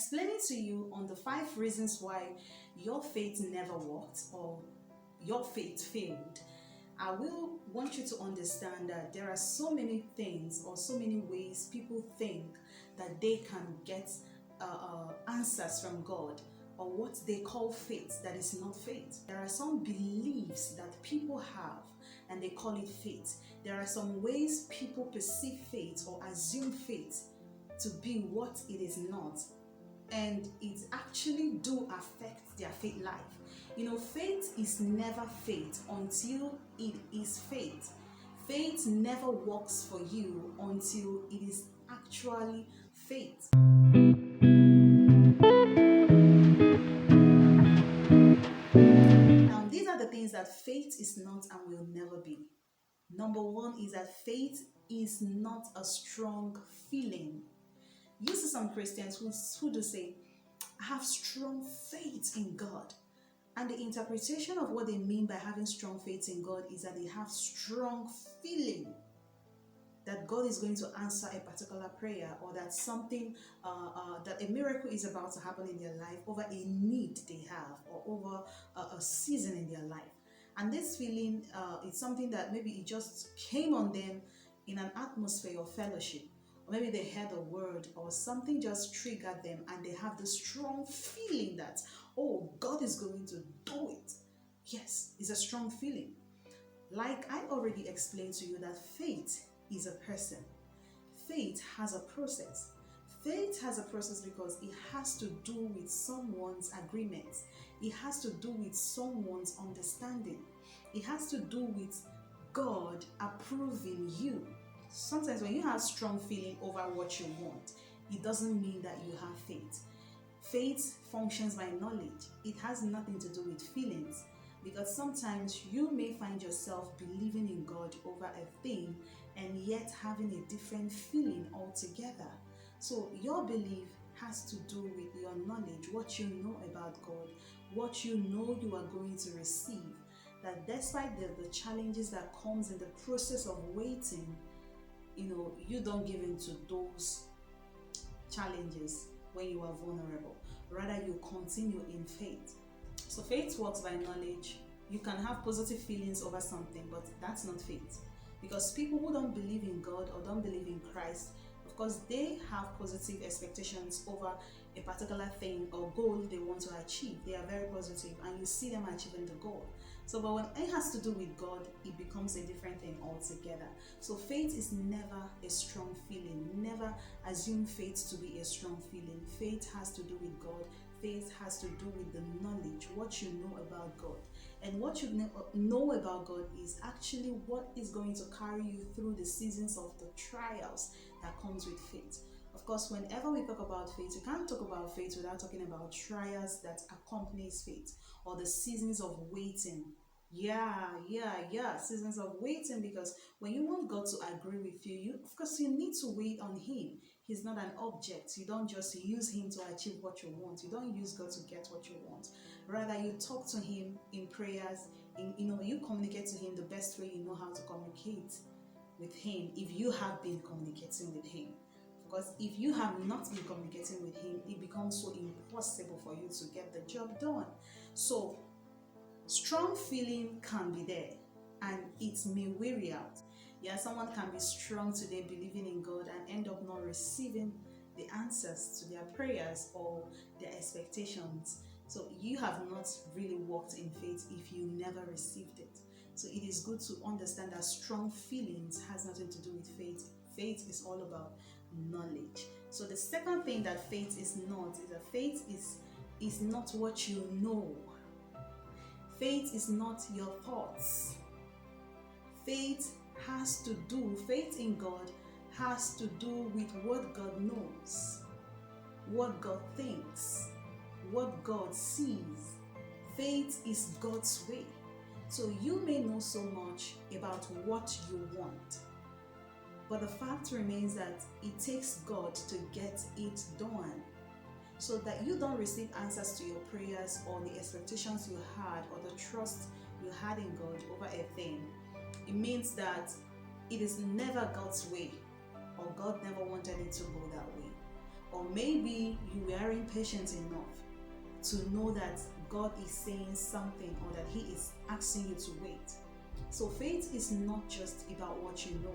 explaining to you on the 5 reasons why your faith never worked or your faith failed. I will want you to understand that there are so many things or so many ways people think that they can get answers from God, or what they call faith that is not faith. There are some beliefs that people have and they call it faith. There are some ways people perceive faith or assume faith to be what it is not, and it actually do affect their faith life. Faith is never faith until it is faith. Faith never works for you until it is actually faith. Now, these are the things that faith is not and will never be. Number one is that faith is not a strong feeling. You see some Christians who do say, I have strong faith in God. And the interpretation of what they mean by having strong faith in God is that they have strong feeling that God is going to answer a particular prayer, or that something, that a miracle is about to happen in their life over a need they have, or over a season in their life. And this feeling is something that maybe it just came on them in an atmosphere of fellowship. Or maybe they heard a word or something just triggered them, and they have this strong feeling that, oh, God is going to do it. Yes, it's a strong feeling. Like I already explained to you that faith is a person. Faith has a process. Faith has a process because it has to do with someone's agreement. It has to do with someone's understanding. It has to do with God approving you. Sometimes when you have strong feeling over what you want, it doesn't mean that you have faith. Faith functions by knowledge. It has nothing to do with feelings, because sometimes you may find yourself believing in God over a thing and yet having a different feeling altogether. So your belief has to do with your knowledge, what you know about God, what you know you are going to receive. That despite the challenges that comes in the process of waiting, you don't give in to those challenges when you are vulnerable. Rather, you continue in faith. So faith works by knowledge. You can have positive feelings over something, but that's not faith. Because people who don't believe in God or don't believe in Christ, of course, they have positive expectations over a particular thing or goal they want to achieve. They are very positive, and you see them achieving the goal. So, but when it has to do with God, it becomes a different thing altogether. So faith is never a strong feeling. Never assume faith to be a strong feeling. Faith has to do with God. Faith has to do with the knowledge, what you know about God. And what you know about God is actually what is going to carry you through the seasons of the trials that comes with faith. Of course, whenever we talk about faith, you can't talk about faith without talking about trials that accompanies faith, or the seasons of waiting. Seasons of waiting, because when you want God to agree with you, of course, you need to wait on Him. He's not an object. You don't just use Him to achieve what you want. You don't use God to get what you want. Rather, you talk to Him in prayers. You communicate to Him the best way you know how to communicate with Him, if you have been communicating with Him. Because if you have not been communicating with Him, it becomes so impossible for you to get the job done. So, strong feeling can be there, and it may weary out. Someone can be strong today believing in God and end up not receiving the answers to their prayers or their expectations. So you have not really walked in faith if you never received it. So it is good to understand that strong feelings has nothing to do with faith. Faith is all about knowledge. So the second thing that faith is not is that faith is not what you know. Faith is not your thoughts. Faith in God has to do with what God knows, what God thinks, what God sees. Faith is God's way. So you may know so much about what you want, but the fact remains that it takes God to get it done. So that you don't receive answers to your prayers or the expectations you had or the trust you had in God over a thing. It means that it is never God's way, or God never wanted it to go that way. Or maybe you weren't patient enough to know that God is saying something or that He is asking you to wait. So faith is not just about what you know.